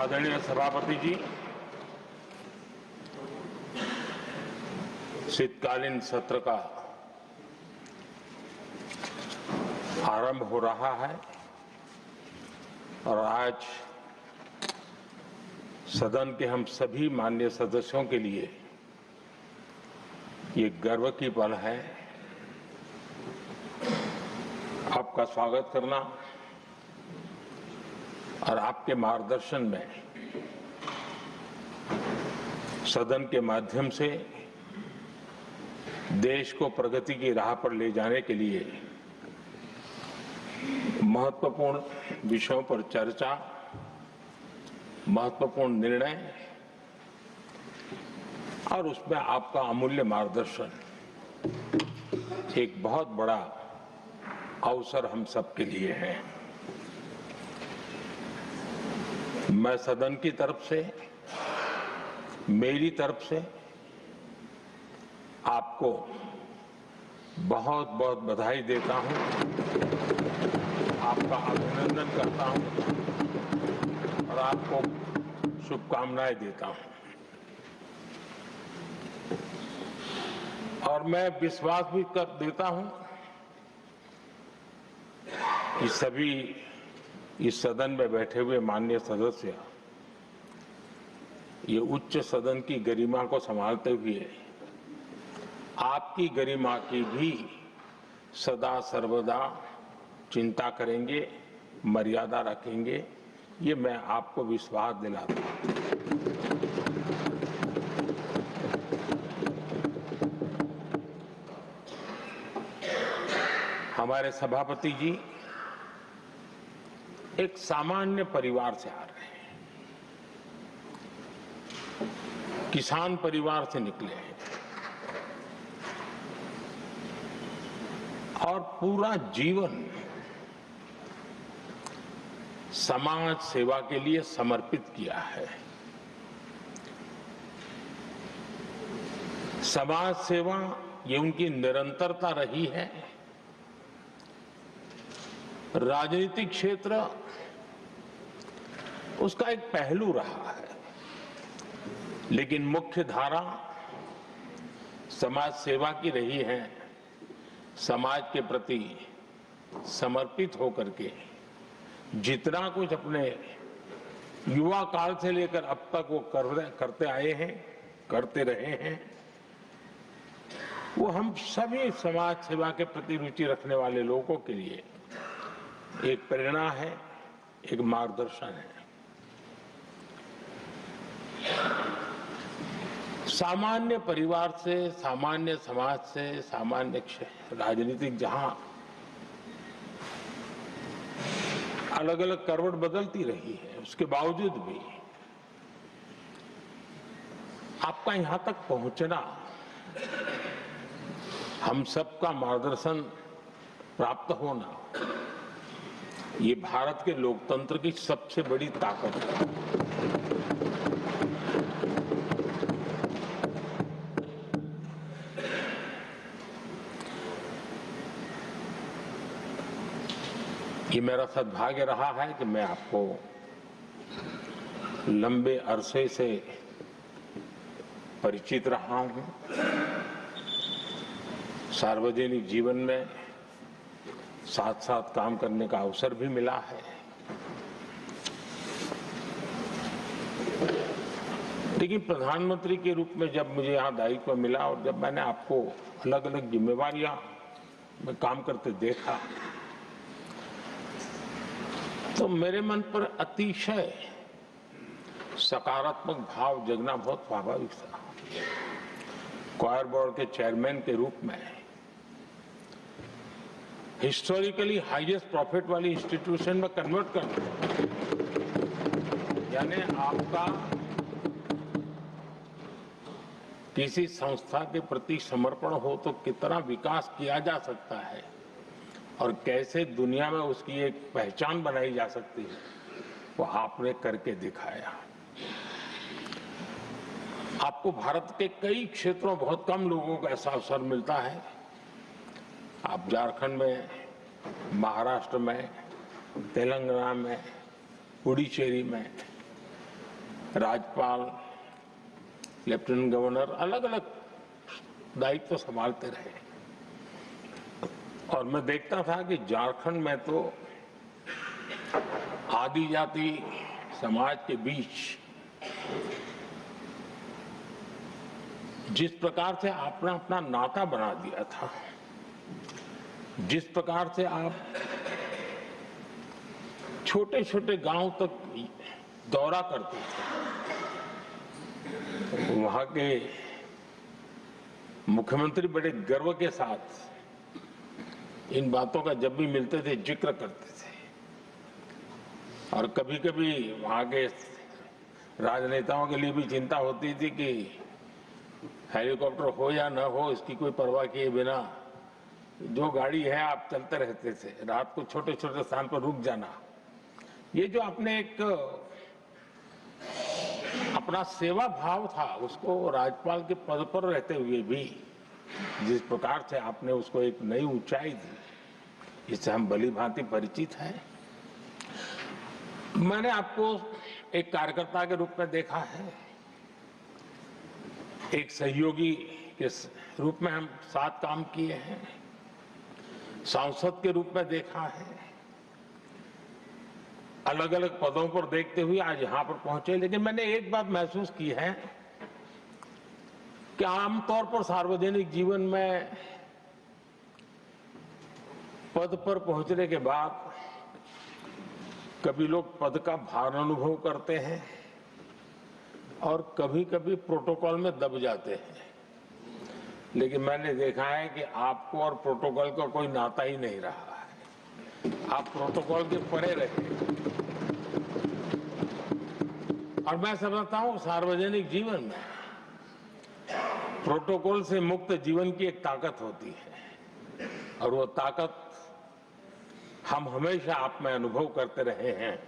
आदरणीय सभापति जी, शीतकालीन सत्र का आरंभ हो रहा है और आज सदन के हम सभी माननीय सदस्यों के लिए ये गर्व की पल है आपका स्वागत करना और आपके मार्गदर्शन में सदन के माध्यम से देश को प्रगति की राह पर ले जाने के लिए महत्वपूर्ण विषयों पर चर्चा, महत्वपूर्ण निर्णय और उसमें आपका अमूल्य मार्गदर्शन एक बहुत बड़ा अवसर हम सबके लिए है। मैं सदन की तरफ से, मेरी तरफ से आपको बहुत बहुत बधाई देता हूं, आपका अभिनंदन करता हूं और आपको शुभकामनाएं देता हूं। और मैं विश्वास भी कर देता हूं कि सभी इस सदन में बैठे हुए माननीय सदस्य ये उच्च सदन की गरिमा को संभालते हुए आपकी गरिमा की भी सदा सर्वदा चिंता करेंगे, मर्यादा रखेंगे, ये मैं आपको विश्वास दिलाता हूं। हमारे सभापति जी एक सामान्य परिवार से आ रहे हैं, किसान परिवार से निकले हैं और पूरा जीवन समाज सेवा के लिए समर्पित किया है। समाज सेवा ये उनकी निरंतरता रही है। राजनीतिक क्षेत्र उसका एक पहलू रहा है, लेकिन मुख्य धारा समाज सेवा की रही है। समाज के प्रति समर्पित होकर के जितना कुछ अपने युवा काल से लेकर अब तक वो करते आए हैं, करते रहे हैं, वो हम सभी समाज सेवा के प्रति रुचि रखने वाले लोगों के लिए एक प्रेरणा है, एक मार्गदर्शन है। सामान्य परिवार से, सामान्य समाज से, सामान्य राजनीतिक जहां अलग अलग करवट बदलती रही है, उसके बावजूद भी आपका यहां तक पहुंचना, हम सबका मार्गदर्शन प्राप्त होना, ये भारत के लोकतंत्र की सबसे बड़ी ताकत है। ये मेरा सद्भाग्य रहा है कि मैं आपको लंबे अरसे से परिचित रहा हूं। सार्वजनिक जीवन में साथ साथ काम करने का अवसर भी मिला है। लेकिन प्रधानमंत्री के रूप में जब मुझे यहाँ दायित्व मिला और जब मैंने आपको अलग अलग जिम्मेवारियां में काम करते देखा, तो मेरे मन पर अतिशय सकारात्मक भाव जगना बहुत स्वाभाविक था। क्वायर बोर्ड के चेयरमैन के रूप में हिस्टोरिकली हाईएस्ट प्रॉफिट वाली इंस्टीट्यूशन में कन्वर्ट करना, यानी आपका किसी संस्था के प्रति समर्पण हो तो कितना विकास किया जा सकता है और कैसे दुनिया में उसकी एक पहचान बनाई जा सकती है, वो आपने करके दिखाया। आपको भारत के कई क्षेत्रों, बहुत कम लोगों को ऐसा अवसर मिलता है। आप झारखंड में, महाराष्ट्र में, तेलंगाना में, पुडुचेरी में राज्यपाल, लेफ्टिनेंट गवर्नर अलग अलग दायित्व संभालते रहे। और मैं देखता था कि झारखंड में तो आदिजाति समाज के बीच जिस प्रकार से आपने अपना नाता बना दिया था, जिस प्रकार से आप छोटे छोटे गांव तक दौरा करते थे, वहां के मुख्यमंत्री बड़े गर्व के साथ इन बातों का जब भी मिलते थे जिक्र करते थे। और कभी कभी वहां के राजनेताओं के लिए भी चिंता होती थी कि हेलीकॉप्टर हो या न हो, इसकी कोई परवाह किए बिना जो गाड़ी है आप चलते रहते थे, रात को छोटे छोटे स्थान पर रुक जाना। ये जो आपने एक अपना सेवा भाव था, उसको राज्यपाल के पद पर रहते हुए भी जिस प्रकार से आपने उसको एक नई ऊंचाई दी, इससे हम भली भांति परिचित हैं। मैंने आपको एक कार्यकर्ता के रूप में देखा है, एक सहयोगी के रूप में हम साथ काम किए हैं, सांसद के रूप में देखा है, अलग अलग पदों पर देखते हुए आज यहां पर पहुंचे। लेकिन मैंने एक बात महसूस की है कि आमतौर पर सार्वजनिक जीवन में पद पर पहुंचने के बाद कभी लोग पद का भार अनुभव करते हैं और कभी कभी प्रोटोकॉल में दब जाते हैं। लेकिन मैंने देखा है कि आपको और प्रोटोकॉल का कोई नाता ही नहीं रहा है, आप प्रोटोकॉल के परे रहे। और मैं समझता हूं सार्वजनिक जीवन में प्रोटोकॉल से मुक्त जीवन की एक ताकत होती है, और वो ताकत हम हमेशा आप में अनुभव करते रहे हैं,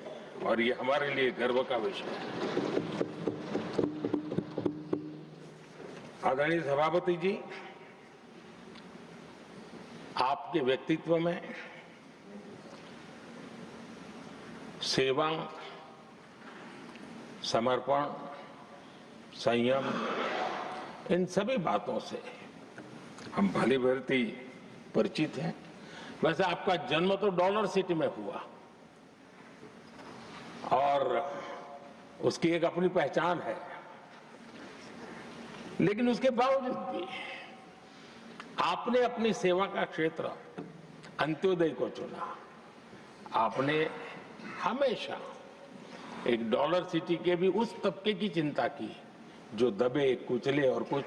और ये हमारे लिए गर्व का विषय है। आदरणीय सभापति जी, आपके व्यक्तित्व में सेवा, समर्पण, संयम, इन सभी बातों से हम भली भांति परिचित हैं। वैसे आपका जन्म तो डॉलर सिटी में हुआ और उसकी एक अपनी पहचान है, लेकिन उसके बावजूद भी आपने अपनी सेवा का क्षेत्र अंत्योदय को चुना। आपने हमेशा एक डॉलर सिटी के भी उस तबके की चिंता की जो दबे, कुचले और कुछ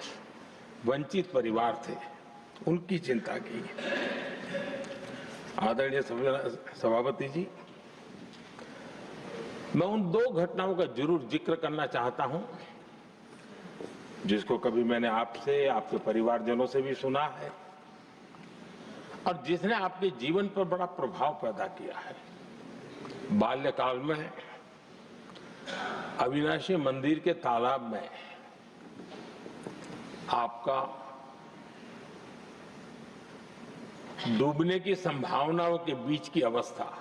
वंचित परिवार थे, उनकी चिंता की। आदरणीय सभापति जी, मैं उन दो घटनाओं का जरूर जिक्र करना चाहता हूं जिसको कभी मैंने आपसे, आपके परिवारजनों से भी सुना है और जिसने आपके जीवन पर बड़ा प्रभाव पैदा किया है। बाल्यकाल में अविनाशी मंदिर के तालाब में आपका डूबने की संभावनाओं के बीच की अवस्था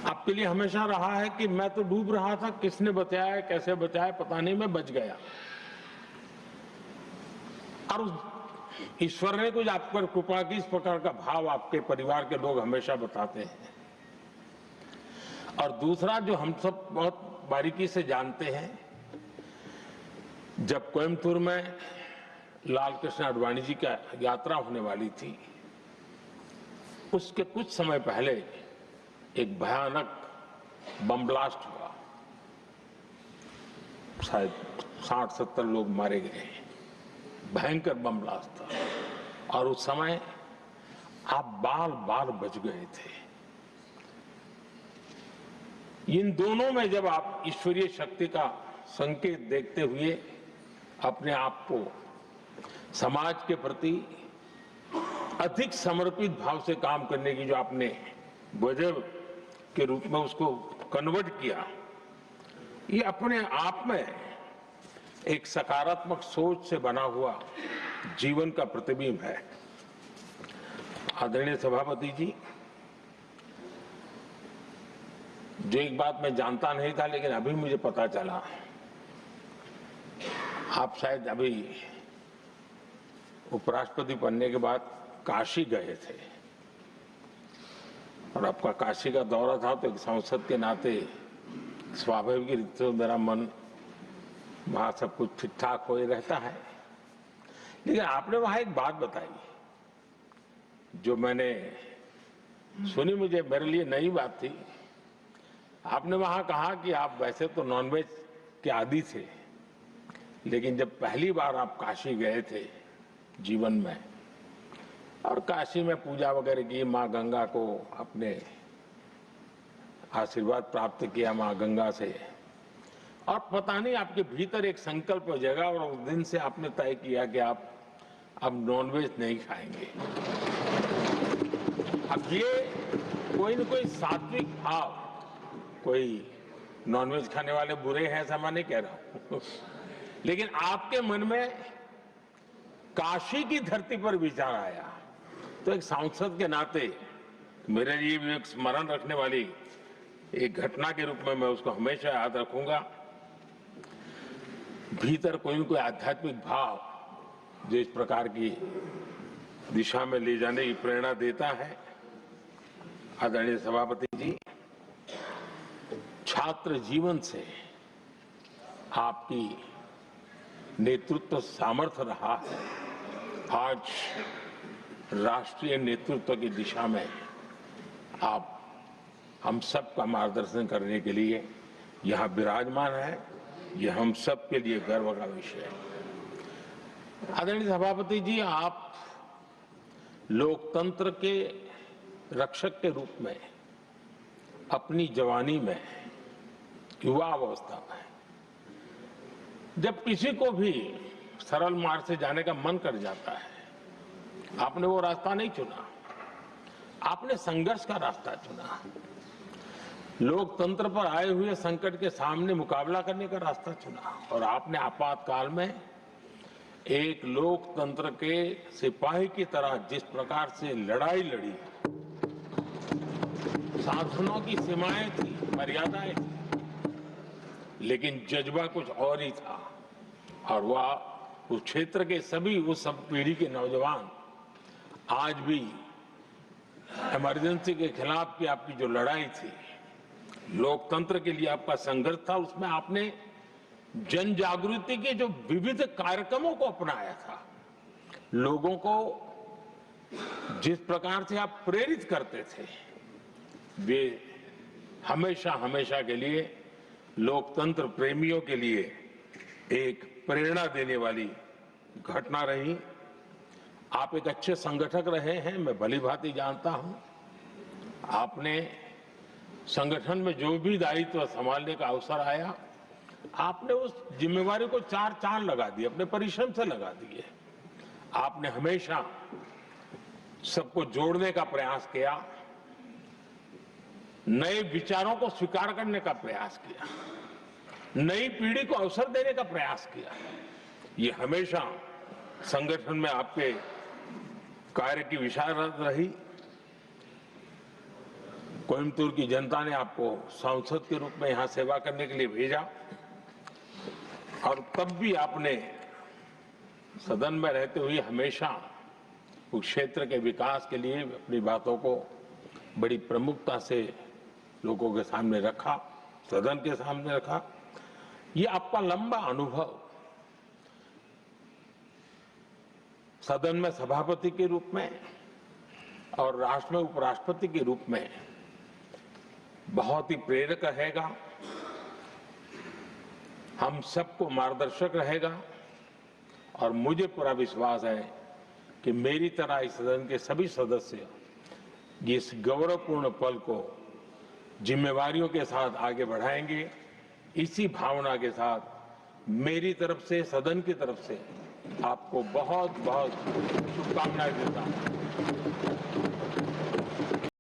आपके लिए हमेशा रहा है कि मैं तो डूब रहा था, किसने बचाया, कैसे बचाया पता नहीं, मैं बच गया। और ईश्वर ने कुछ आप पर कृपा की, इस प्रकार का भाव आपके परिवार के लोग हमेशा बताते हैं। और दूसरा जो हम सब बहुत बारीकी से जानते हैं, जब कोयम्बतूर में लाल कृष्ण आडवाणी जी का यात्रा होने वाली थी, उसके कुछ समय पहले एक भयानक बम ब्लास्ट हुआ, शायद 60-70 लोग मारे गए। भयंकर बम ब्लास्ट था और उस समय आप बाल बाल बच गए थे। इन दोनों में जब आप ईश्वरीय शक्ति का संकेत देखते हुए अपने आप को समाज के प्रति अधिक समर्पित भाव से काम करने की जो आपने वजह के रूप में उसको कन्वर्ट किया, ये अपने आप में एक सकारात्मक सोच से बना हुआ जीवन का प्रतिबिंब है। आदरणीय सभापति जी, जो एक बात मैं जानता नहीं था लेकिन अभी मुझे पता चला, आप शायद अभी उपराष्ट्रपति बनने के बाद काशी गए थे और आपका काशी का दौरा था, तो एक सांसद के नाते स्वाभाविक रूप से मेरा मन वहां सब कुछ ठीक ठाक हो ही रहता है। लेकिन आपने वहां एक बात बताई जो मैंने सुनी, मुझे मेरे लिए नई बात थी। आपने वहां कहा कि आप वैसे तो नॉनवेज के आदी थे, लेकिन जब पहली बार आप काशी गए थे जीवन में और काशी में पूजा वगैरह की, माँ गंगा को अपने आशीर्वाद प्राप्त किया माँ गंगा से, और पता नहीं आपके भीतर एक संकल्प हो जाएगा और उस दिन से आपने तय किया कि आप अब नॉनवेज नहीं खाएंगे। अब ये कोई न कोई सात्विक भाव, कोई नॉनवेज खाने वाले बुरे हैं ऐसा मैं नहीं कह रहा हूं, लेकिन आपके मन में काशी की धरती पर विचार आया, तो एक सांसद के नाते मेरे लिए भी एक स्मरण रखने वाली एक घटना के रूप में मैं उसको हमेशा याद रखूंगा। भीतर कोई न कोई आध्यात्मिक भाव जो इस प्रकार की दिशा में ले जाने की प्रेरणा देता है। आदरणीय सभापति जी, छात्र जीवन से आपकी नेतृत्व सामर्थ्य रहा है। आज राष्ट्रीय नेतृत्व की दिशा में आप हम सब का मार्गदर्शन करने के लिए यहाँ विराजमान है, ये हम सब के लिए गर्व का विषय है। आदरणीय सभापति जी, आप लोकतंत्र के रक्षक के रूप में अपनी जवानी में, युवा अवस्था में, जब किसी को भी सरल मार्ग से जाने का मन कर जाता है, आपने वो रास्ता नहीं चुना, आपने संघर्ष का रास्ता चुना। लोकतंत्र पर आए हुए संकट के सामने मुकाबला करने का रास्ता चुना और आपने आपातकाल में एक लोकतंत्र के सिपाही की तरह जिस प्रकार से लड़ाई लड़ी, शासनों की सीमाएं थी, मर्यादाएं थी, लेकिन जज्बा कुछ और ही था। और वह उस क्षेत्र के सभी, उस सब पीढ़ी के नौजवान आज भी इमरजेंसी के खिलाफ की आपकी जो लड़ाई थी, लोकतंत्र के लिए आपका संघर्ष था, उसमें आपने जन जागृति के जो विविध कार्यक्रमों को अपनाया था, लोगों को जिस प्रकार से आप प्रेरित करते थे, वे हमेशा हमेशा के लिए लोकतंत्र प्रेमियों के लिए एक प्रेरणा देने वाली घटना रही। आप एक अच्छे संगठक रहे हैं, मैं भली भांति जानता हूं। आपने संगठन में जो भी दायित्व संभालने का अवसर आया, आपने उस जिम्मेवारी को चार चांद लगा दिए, अपने परिश्रम से लगा दिए। आपने हमेशा सबको जोड़ने का प्रयास किया, नए विचारों को स्वीकार करने का प्रयास किया, नई पीढ़ी को अवसर देने का प्रयास किया। ये हमेशा संगठन में आपके कार्य की विशारद रही। कोयम्बतूर की जनता ने आपको सांसद के रूप में यहां सेवा करने के लिए भेजा और तब भी आपने सदन में रहते हुए हमेशा उस क्षेत्र के विकास के लिए अपनी बातों को बड़ी प्रमुखता से लोगों के सामने रखा, सदन के सामने रखा। ये आपका लंबा अनुभव सदन में सभापति के रूप में और राष्ट्र में उपराष्ट्रपति के रूप में बहुत ही प्रेरक रहेगा, हम सबको मार्गदर्शक रहेगा। और मुझे पूरा विश्वास है कि मेरी तरह इस सदन के सभी सदस्य इस गौरवपूर्ण पल को जिम्मेवारियों के साथ आगे बढ़ाएंगे। इसी भावना के साथ मेरी तरफ से, सदन की तरफ से आपको बहुत बहुत शुभकामनाएं देता हूं।